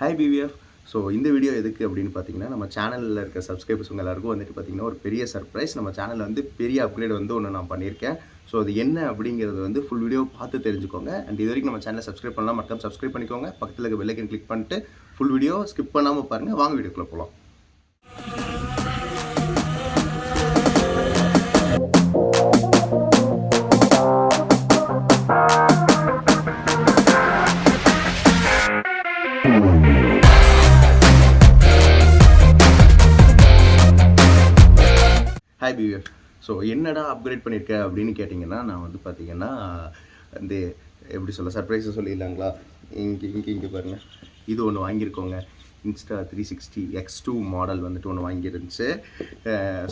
Hi PVF. So இந்த video எதுக்கு அப்படின்னு பார்த்தீங்கன்னா, நம்ம சேனலில் இருக்க சப்ஸ்கிரைபர்ஸ் உங்க எல்லாருக்கும் வந்துட்டு பார்த்தீங்கன்னா, ஒரு பெரிய சர்ப்ரைஸ். நம்ம சேனலில் வந்து பெரிய அப்கிரேட் வந்து ஒன்று நான் பண்ணியிருக்கேன். ஸோ அது என்ன அப்படிங்கிறது வந்து ஃபுல் வீடியோ பார்த்து தெரிஞ்சுக்கோங்க. அண்ட் இது வரைக்கும் நம்ம சேனலை சப்ஸ்கிரைப் பண்ணலாம், மறக்காம சப்ஸ்கிரைப் பண்ணிக்கோங்க. பக்கத்தில் இருக்க பெல் ஐக்கன் கிளிக் பண்ணிட்டு ஃபுல் வீடியோ ஸ்கிப் பண்ணாமல் பாருங்கள். வாங்க வீடியோக்குள்ளே போகலாம். Hi PVF. ஸோ என்னடா அப்கிரேட் பண்ணியிருக்க அப்படின்னு கேட்டிங்கன்னா, நான் வந்து பார்த்தீங்கன்னா இந்த எப்படி சொல்ல சர்ப்ரைஸை சொல்லிடலாங்களா? இங்கே பாருங்கள், இது ஒன்று வாங்கியிருக்கோங்க. இன்ஸ்டா 360 X2 மாடல் வந்துட்டு ஒன்று வாங்கியிருந்துச்சு.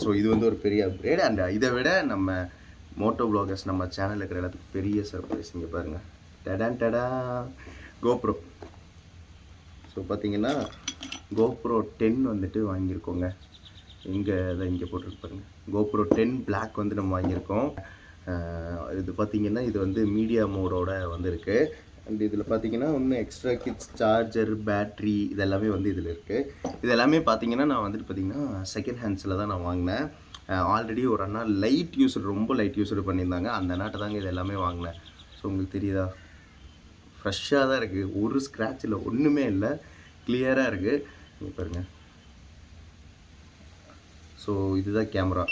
ஸோ இது வந்து ஒரு பெரிய அப்கிரேட். அண்ட் இதை விட நம்ம மோட்டோ வ்ளாகர்ஸ் நம்ம சேனலில் இருக்கிற எல்லாத்துக்கும் பெரிய சர்ப்ரைஸ். இங்கே பாருங்கள், டடா கோப்ரோ. ஸோ பார்த்தீங்கன்னா கோப்ரோ 10 வந்துட்டு வாங்கியிருக்கோங்க. இங்கே போட்டுருக்கு பாருங்க, கோப்ரோ 10 பிளாக் வந்து நம்ம வாங்கியிருக்கோம். இது பார்த்திங்கன்னா இது வந்து மீடியா மோடோட வந்துருக்கு. அண்ட் இதில் பார்த்தீங்கன்னா இன்னும் எக்ஸ்ட்ரா கிட்ஸ் சார்ஜர், பேட்ரி இதெல்லாமே வந்து இதில் இருக்குது. இது எல்லாமே பார்த்தீங்கன்னா நான் வந்துட்டு பார்த்திங்கன்னா செகண்ட் ஹேண்ட்ஸில் தான் நான் வாங்கினேன். ஆல்ரெடி ஒரு அண்ணா ரொம்ப லைட் யூஸர் பண்ணியிருந்தாங்க. அந்த அண்ணாட்ட தாங்க இது எல்லாமே வாங்கினேன். ஸோ உங்களுக்கு தெரியுதா, ஃப்ரெஷ்ஷாக தான் இருக்குது, ஒரு ஸ்க்ராட்ச் இல்லை, ஒன்றுமே இல்லை, கிளியராக இருக்குது. இங்கே பாருங்கள். ஸோ இதுதான் கேமரா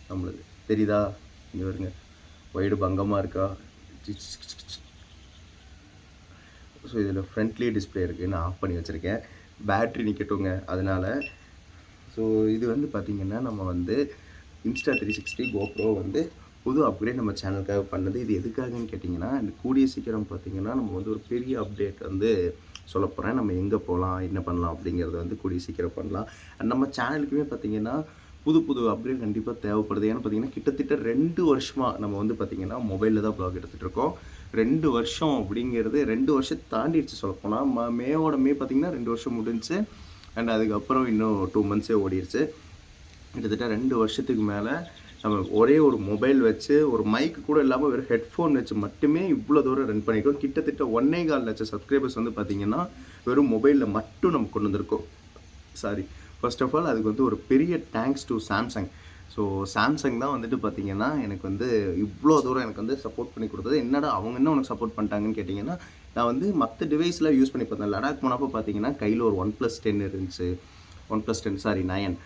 நம்மளுக்கு தெரியுதா? இங்கே வருங்க, ஒய்டு பங்கமாக இருக்கா? ஸோ இதில் ஃப்ரண்ட்லேயே டிஸ்பிளே இருக்குது, நான் ஆஃப் பண்ணி வச்சுருக்கேன். பேட்ரி நிற்கட்டுங்க அதனால். ஸோ இது வந்து பார்த்திங்கன்னா நம்ம வந்து இன்ஸ்டா 360 கோப்ரோ வந்து புது அப்கிரேட் நம்ம சேனலுக்காக பண்ணது. இது எதுக்காகன்னு கேட்டிங்கன்னா, இந்த கூடிய சீக்கிரம் பார்த்திங்கன்னா நம்ம வந்து ஒரு பெரிய அப்டேட் வந்து சொல்ல போகிறேன். நம்ம எங்கே போகலாம், என்ன பண்ணலாம் அப்படிங்கிறத வந்து கூடிய சீக்கிரம் பண்ணலாம். அண்ட் நம்ம சேனலுக்குமே பார்த்திங்கன்னா புது அப்கிரேட் கண்டிப்பாக தேவைப்படுது. ஏன்னா பார்த்திங்கன்னா கிட்டத்தட்ட 2 வருஷமாக நம்ம வந்து பார்த்திங்கன்னா மொபைலில் தான் ப்ளாக் எடுத்துகிட்டு இருக்கோம். 2 வருஷம் அப்படிங்கிறது 2 வருஷத்தை தாண்டிடுச்சு சொல்லப்போனால். மே பார்த்திங்கன்னா 2 வருஷம் முடிஞ்சு. அண்ட் அதுக்கப்புறம் இன்னும் 2 மந்த்ஸே ஓடிடுச்சு. கிட்டத்தட்ட 2 வருஷத்துக்கு மேலே நம்ம ஒரே ஒரு மொபைல் வச்சு, ஒரு மைக்கு கூட இல்லாமல் வெறும் ஹெட்ஃபோன் வச்சு மட்டுமே இவ்வளோ தூரம் ரன் பண்ணியிருக்கோம். கிட்டத்தட்ட 1.25 லட்சம் சப்ஸ்கிரைபர்ஸ் வந்து பார்த்திங்கன்னா வெறும் மொபைலில் மட்டும் நம்ம கொண்டு வந்திருக்கோம். ஃபர்ஸ்ட் ஆஃப் ஆல் அதுக்கு வந்து ஒரு பெரிய thanks to Samsung. So Samsung தான் வந்துட்டு பார்த்திங்கன்னா எனக்கு வந்து இவ்வளோ தூரம் எனக்கு வந்து சப்போர்ட் பண்ணி கொடுத்தது. என்னடா அவங்க என்ன உனக்கு சப்போர்ட் பண்ணிட்டாங்கன்னு கேட்டிங்கன்னா, நான் வந்து மற்ற டிவைஸில் யூஸ் பண்ணி பார்த்தேன். லடாக் போனப்போ பார்த்திங்கன்னா கையில் ஒரு OnePlus 10 இருந்துச்சு, OnePlus 10 9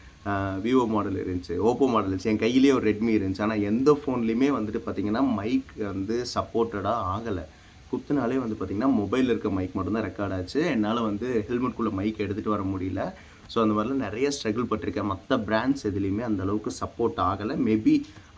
விவோ மாடல் இருந்துச்சு, ஓப்போ மாடல் இருந்துச்சு, என் கையிலேயே ஒரு ரெட்மி இருந்துச்சு. ஆனால் எந்த ஃபோன்லேயுமே வந்துட்டு பார்த்திங்கன்னா மைக் வந்து சப்போர்ட்டடாக ஆகலை. குத்துனாலே வந்து பார்த்திங்கன்னா மொபைலில் இருக்க மைக் மட்டும்தான் ரெக்கார்ட் ஆச்சு. என்னால் வந்து ஹெல்மெட்குள்ளே மைக் எடுத்துகிட்டு வர முடியல. ஸோ அந்த மாதிரிலாம் நிறைய ஸ்ட்ரகிள் பட்டிருக்கேன். மற்ற பிராண்ட்ஸ் எதுலேயுமே அந்தளவுக்கு சப்போர்ட் ஆகலை. மேபி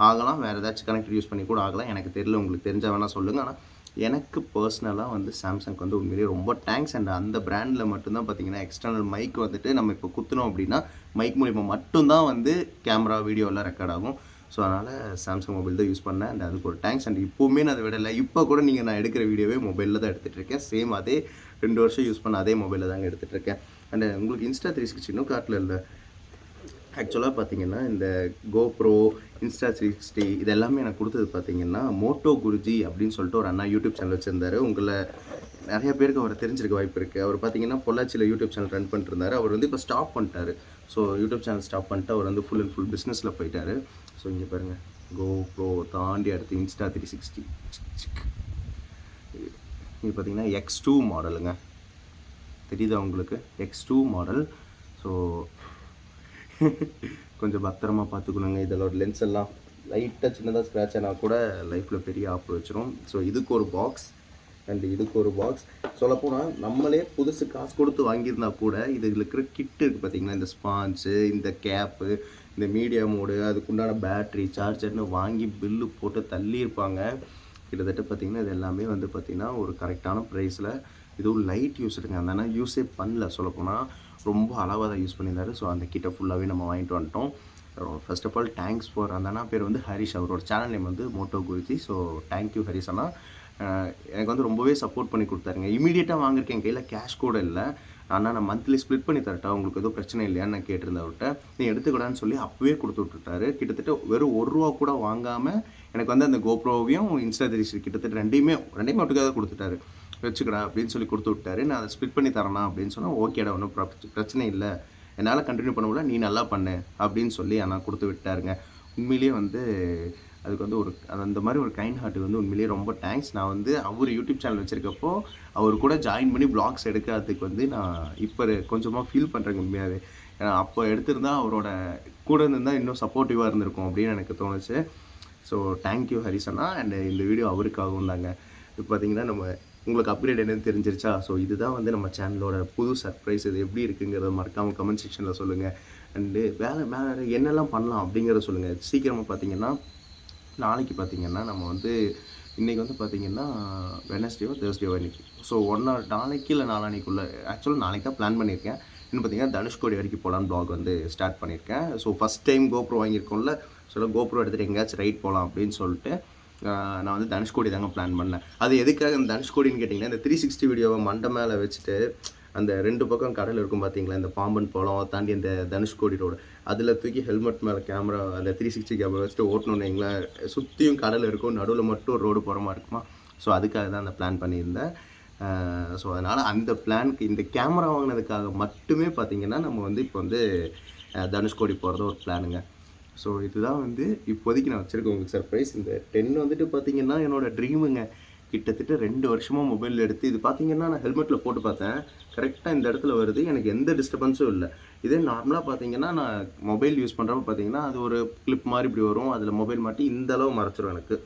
ஆகலாம், வேறு ஏதாச்சும் கனெக்டர் யூஸ் பண்ணி கூட ஆகலாம், எனக்கு தெரியல. உங்களுக்கு தெரிஞ்சால் வேணால் சொல்லுங்கள். ஆனால் எனக்கு பர்சனலாக வந்து சாம்சங்க்கு வந்து உண்மையிலேயே ரொம்ப தேங்க்ஸ். அண்ட் அந்த பிராண்டில் மட்டும்தான் பார்த்திங்கன்னா எக்ஸ்டர்னல் மைக் வந்துட்டு நம்ம இப்போ குத்துனோம் அப்படின்னா மைக் மூலிமா மட்டும்தான் வந்து கேமரா, வீடியோலாம் ரெக்கார்ட் ஆகும். ஸோ அதனால் சாம்சங் மொபைல் தான் யூஸ் பண்ணேன். அண்ட் அதுக்கு ஒரு தேங்க்ஸ். அண்ட் இப்போவுமே நான் அதை விடலை. இப்போ கூட நான் எடுக்கிற வீடியோவே மொபைலில் தான் எடுத்துகிட்டு இருக்கேன். சேம் அதே 2 வருஷம் யூஸ் பண்ண அதே மொபைலில் தாங்க எடுத்துகிட்டு இருக்கேன். அண்ட் உங்களுக்கு இன்ஸ்டா 360 இன்னும் காட்டில் இல்லை. ஆக்சுவலாக பார்த்தீங்கன்னா இந்த கோப்ரோ, இன்ஸ்டா 360 இது எல்லாமே எனக்கு கொடுத்தது பார்த்தீங்கன்னா மோட்டோகுருஜி அப்படின்னு சொல்லிட்டு ஒரு அண்ணா யூடியூப் சேனல் வச்சுருந்தாரு. உங்களை நிறைய பேருக்கு அவரை தெரிஞ்சிருக்க வாய்ப்பு இருக்குது. அவர் பார்த்தீங்கன்னா பொள்ளாச்சியில் யூடியூப் சேனல் ரன் பண்ணிட்டுருந்தார். அவர் வந்து இப்போ ஸ்டாப் பண்ணிட்டார். ஸோ யூடியூப் சேனல் ஸ்டாப் பண்ணிட்டு அவர் வந்து ஃபுல் அண்ட் ஃபுல் பிஸ்னஸில் போயிட்டார். ஸோ இங்கே பாருங்கள், கோப்ரோ தாண்டி அடுத்து இன்ஸ்டா 360. இங்கே பார்த்தீங்கன்னா X2 மாடலுங்க, தெரியுதா உங்களுக்கு? X2 model. ஸோ கொஞ்சம் பத்திரமா பார்த்துக்கணுங்க. இதில் ஒரு லென்ஸ் எல்லாம் லைட்டாக சின்னதாக ஸ்க்ராட்ச் ஆனால் கூட லைஃப்பில் பெரிய ஆப்பு வச்சிரும். ஸோ இதுக்கு ஒரு பாக்ஸ் அண்ட் இதுக்கு ஒரு பாக்ஸ். சொல்லப்போனால் நம்மளே புதுசு காசு கொடுத்து வாங்கியிருந்தா கூட இதில் இருக்கிற கிட்டு இருக்குது பார்த்திங்கன்னா, இந்த ஸ்பான்ஸு, இந்த கேப்பு, இந்த மீடியா மோடு, அதுக்குண்டான பேட்ரி, சார்ஜர்னு வாங்கி பில்லு போட்டு தள்ளியிருப்பாங்க. கிட்டத்தட்ட பார்த்திங்கன்னா இது எல்லாமே வந்து பார்த்திங்கன்னா ஒரு கரெக்டான ப்ரைஸில். இதுவும் லைட் யூஸ் இருக்குங்க, அந்த யூஸே பண்ணல. சொல்லப்போனால் ரொம்ப அளவாக தான் யூஸ் பண்ணியிருந்தாரு. ஸோ அந்த கிட்ட ஃபுல்லாகவே நம்ம வாங்கிட்டு வந்துட்டோம். First of all thanks for அந்த அண்ணா பேர் வந்து ஹரிஷ். அவரோட சேனல் நேம் வந்து மோட்டோகுருஜி. ஸோ தேங்க்யூ ஹரிஷ் அண்ணா. எனக்கு வந்து ரொம்பவே சப்போர்ட் பண்ணி கொடுத்தாருங்க. இமீடியட்டாக வாங்கியிருக்கேன், என் கையில் கேஷ் கூட இல்லை. ஆனால் நான் மந்த்லி ஸ்ப்ளிட் பண்ணி தரட்டா, உங்களுக்கு எதுவும் பிரச்சனை இல்லையான்னு நான் கேட்டிருந்தேன் அவர்கிட்ட. நீ எடுத்துக்கூடான்னு சொல்லி அப்போவே கொடுத்து விட்டுட்டாரு. கிட்டத்தட்ட வெறும் ₹1 கூட வாங்காமல் எனக்கு வந்து அந்த கோப்ரோவையும் இன்ஸ்டா 360 கிட்டத்தட்ட ரெண்டையுமே ஒட்டுக்காக கொடுத்துட்டாரு. வச்சுக்கடா அப்படின்னு சொல்லி கொடுத்து விட்டாரு. நான் அதை ஸ்ப்ளிட் பண்ணி தரேண்ணா அப்படின்னு சொன்னால், ஓகேடா ஒன்றும் பிரச்சனை இல்லை, என்னால் கண்டினியூ பண்ண முடியல, நீ நல்லா பண்ணு அப்படின்னு சொல்லி அண்ணா கொடுத்து விட்டாருங்க. உண்மையிலேயே வந்து அதுக்கு வந்து அந்த மாதிரி ஒரு கைண்ட் ஹார்ட்டுக்கு வந்து உண்மையிலேயே ரொம்ப தேங்க்ஸ். நான் வந்து அவர் யூடியூப் சேனல் வச்சுருக்கப்போ அவர் கூட ஜாயின் பண்ணி வ்ளாக்ஸ் எடுக்கிறதுக்கு வந்து நான் இப்போ கொஞ்சமாக ஃபீல் பண்ணுறேங்க உண்மையாகவே. ஏன்னா அப்போ எடுத்திருந்தா அவரோட கூட இருந்திருந்தால் இன்னும் சப்போர்ட்டிவாக இருந்திருக்கும் அப்படின்னு எனக்கு தோணுச்சு. So thank you Harish Anna. And இந்த வீடியோ அவருக்காகவும் தாங்க. இப்போ பார்த்தீங்கன்னா நம்ம உங்களுக்கு அப்கிரேட் என்னன்னு தெரிஞ்சிருச்சா? ஸோ இதுதான் வந்து நம்ம சேனலோட புது சர்ப்ரைஸ். இது எப்படி இருக்குங்கிறத மறக்காமல் கமெண்ட் செக்ஷனில் சொல்லுங்கள். அண்டு வேறு என்னெல்லாம் பண்ணலாம் அப்படிங்கிறத சொல்லுங்கள். சீக்கிரமாக பார்த்தீங்கன்னா நாளைக்கு பார்த்தீங்கன்னா நம்ம வந்து இன்றைக்கி வந்து பார்த்திங்கன்னா வெட்னஸ்டேவோ தேர்ஸ்டேவோ இன்றைக்கி. ஸோ நாளைக்கு இல்லை நாளான்னைக்குள்ளே ஆக்சுவலாக நாளைக்கு தான் பிளான் பண்ணியிருக்கேன். இன்னும் பார்த்தீங்கன்னா தனுஷ்கோடி வரைக்கும் போகலான்னு ப்ளாக் வந்து ஸ்டார்ட் பண்ணியிருக்கேன். ஸோ ஃபஸ்ட் டைம் கோப்ரோ வாங்கியிருக்கோம்ல, ஸோ கோப்ரோ எடுத்துகிட்டு எங்கேயாச்சும் ரைட் போகலாம் அப்படின்னு சொல்லிட்டு நான் வந்து தனுஷ்கோடி தாங்க பிளான் பண்ணேன். அது எதுக்காக இந்த தனுஷ்கோடின்னு கேட்டிங்கன்னா, இந்த 360 வீடியோவை மண்டை மேலே வச்சுட்டு அந்த 2 பக்கம் கடல் இருக்கும் பார்த்தீங்களா, இந்த பாம்பன் பாலம் தாண்டி இந்த தனுஷ்கோடி ரோடு, அதில் தூக்கி ஹெல்மெட் மேலே கேமரா அந்த 360 கேமரா வச்சுட்டு ஓட்டணுன்னு வைங்களேன், சுற்றியும் கடல் இருக்கும், நடுவில் மட்டும் ரோடு போகிற மாதிரி இருக்குமா. ஸோ அதுக்காக தான் அந்த பிளான் பண்ணியிருந்தேன். ஸோ அதனால் அந்த பிளானுக்கு இந்த கேமரா வாங்கினதுக்காக மட்டுமே பார்த்திங்கன்னா நம்ம வந்து இப்போ வந்து தனுஷ்கோடி போகிறது ஒரு பிளானுங்க. ஸோ இதுதான் வந்து இப்போதைக்கு நான் வச்சுருக்கேன் உங்களுக்கு சர்ப்ரைஸ். இந்த 10 வந்துட்டு பார்த்திங்கன்னா என்னோடய ட்ரீமுங்க. கிட்டத்தட்ட 2 வருஷமாக மொபைலில் எடுத்து இது பார்த்திங்கன்னா நான் ஹெல்மெட்டில் போட்டு பார்த்தேன், கரெக்டாக இந்த இடத்துல வருது, எனக்கு எந்த டிஸ்டர்பன்ஸும் இல்லை. இதே நார்மலாக பார்த்திங்கன்னா நான் மொபைல் யூஸ் பண்ணுறப்ப பார்த்திங்கன்னா அது ஒரு கிளிப் மாதிரி இப்படி வரும், அதில் மொபைல் மாட்டி இந்த அளவு மறைச்சிரும் எனக்கு.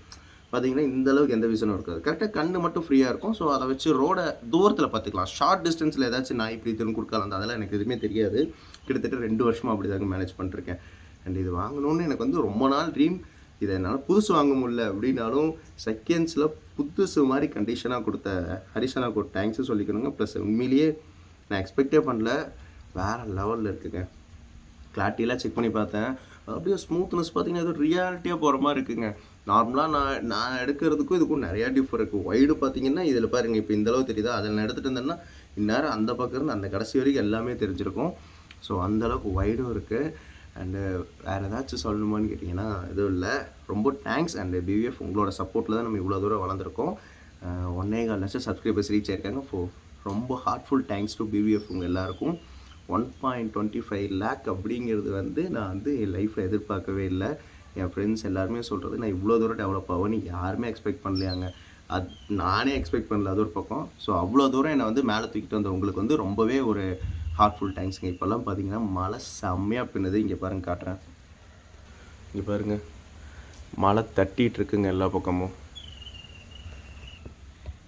பார்த்திங்கன்னா இந்த அளவுக்கு எந்த விசனும் இருக்காது, கரெக்டாக கண்ணு மட்டும் ஃப்ரீயாக இருக்கும். ஸோ அதை வச்சு ரோடை தூரத்தில் பார்த்துக்கலாம். ஷார்ட் டிஸ்டன்ஸில் ஏதாச்சும் நான் இப்படி திரும்ப கொடுக்கலாம், அதெல்லாம் எனக்கு எதுவுமே தெரியாது. கிட்டத்தட்ட 2 வருஷமாக அப்படி தாங்க மேனேஜ் பண்ணிருக்கேன். அண்ட் இது வாங்கணுன்னு எனக்கு வந்து ரொம்ப நாள் ட்ரீம். இதை என்னால் புதுசு வாங்க முடியல அப்படின்னாலும் செகண்ட்ஸில் புதுசு மாதிரி கண்டிஷனாக கொடுத்த ஹரிஷனாக்கு ஒரு தேங்க்ஸும் சொல்லிக்கணுங்க. ப்ளஸ் உண்மையிலேயே நான் எக்ஸ்பெக்டே பண்ணல, வேறு லெவலில் இருக்குங்க. கிளாரிட்டியெலாம் செக் பண்ணி பார்த்தேன், அப்படியே ஸ்மூத்னஸ் பார்த்திங்கன்னா ஏதோ ரியாலிட்டியாக போகிற மாதிரி இருக்குங்க. நார்மலாக நான் எடுக்கிறதுக்கும் இதுக்கும் நிறையா டிஃபர் இருக்குது. ஒய்டு பார்த்திங்கன்னா இதில் பாருங்கள், இப்போ இந்தளவு தெரியுதா, அதில் நான் எடுத்துகிட்டு இருந்தேன்னா இந்நேரம் அந்த பக்கம் இருந்து அந்த கடைசி வரைக்கும் எல்லாமே தெரிஞ்சிருக்கும். ஸோ அந்தளவுக்கு ஒய்டும் இருக்குது. அண்டு வேறு ஏதாச்சும் சொல்லணுமான்னு கேட்டிங்கன்னா எதுவும் இல்லை. ரொம்ப தேங்க்ஸ். அண்டு பிவிஎஃப் உங்களோட சப்போர்ட்டில் தான் நம்ம இவ்வளோ தூரம் வளர்ந்துருக்கோம். 1.25 லட்சம் சப்ஸ்கிரைபர்ஸ் ரீச் ஆயிருக்காங்க. ரொம்ப ஹார்ட்ஃபுல் தேங்க்ஸ் டு பிவிஎஃப் உங்கள் எல்லாருக்கும். 1.25 lakh அப்படிங்கிறது வந்து நான் வந்து என் லைஃப்பில் எதிர்பார்க்கவே இல்லை. என் ஃப்ரெண்ட்ஸ் எல்லாருமே சொல்கிறது, நான் இவ்வளோ தூரம் டெவலப் ஆகும்னு யாருமே எக்ஸ்பெக்ட் பண்ணலையாங்க. நானே எக்ஸ்பெக்ட் பண்ணல, அது ஒரு பக்கம். ஸோ அவ்வளோ தூரம் என்னை வந்து மேலே தூக்கிட்டு வந்த உங்களுக்கு வந்து ரொம்பவே ஒரு ஹார்ட்ஃபுல் தேங்க்ஸுங்க. இப்போல்லாம் பார்த்தீங்கன்னா மழை செம்மையாக பின்னுது. இங்கே பாருங்கள், காட்டுறேன். இங்கே பாருங்கள், மழை தட்டிகிட்டு இருக்குங்க எல்லா பக்கமும்.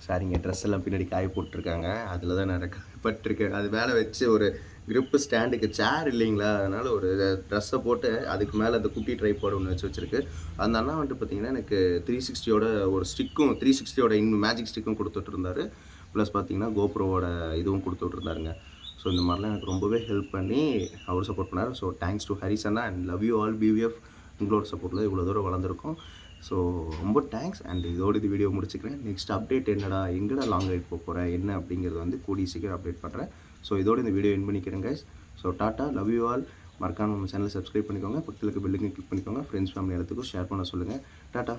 சாரிங்க, ட்ரெஸ் எல்லாம் பின்னாடி காய போட்டிருக்காங்க, அதில் தான் நான் பட்டிருக்கேன். அது மேலே வச்சு ஒரு கிரிப்பு ஸ்டாண்டுக்கு சேர் இல்லைங்களா, அதனால் ஒரு ட்ரெஸ்ஸை போட்டு அதுக்கு மேலே அந்த குட்டி ட்ரைபாட் ஒன்று வச்சுருக்கு. அந்த அண்ணா வந்துட்டு பார்த்திங்கன்னா எனக்கு 360யோட ஒரு ஸ்டிக்கும் 360யோட மேஜிக் ஸ்டிக்கும் கொடுத்துட்ருந்தாரு. ப்ளஸ் பார்த்திங்கன்னா கோப்ரோவோட இதுவும் கொடுத்துட்ருந்தாருங்க. ஸோ இந்த மாதிரிலாம் எனக்கு ரொம்பவே ஹெல்ப் பண்ணி அவர் சப்போர்ட் பண்ணார். So thanks to Harish Anna and love you all PVF. உங்களோட சப்போர்ட்டில் இவ்வளோ தூரம் வளர்ந்துருக்கோம். ஸோ ரொம்ப தேங்க்ஸ். அண்ட் இதோடு இது வீடியோ முடிச்சுக்கிறேன். நெக்ஸ்ட் அப்டேட் என்னடா, எங்கடா லாங் ரைட் போகிறேன் என்ன அப்படிங்கிறது வந்து கூடிய சீக்கிரம் அப்டேட் பண்ணுறேன். ஸோ இதோடு இந்த வீடியோ என் பண்ணிக்கிறேன் guys. So tata, love you all. மறக்காம நம்ம சேனலை சப்ஸ்கிரைப் பண்ணிக்கோங்க, பக்கத்தில் இருக்க பெல்லுக்கு கிளிக் பண்ணிக்கோங்க. ஃப்ரெண்ட்ஸ் ஃபேமிலி எல்லாத்துக்கும் ஷேர் பண்ண சொல்லுங்கள். டாட்டா.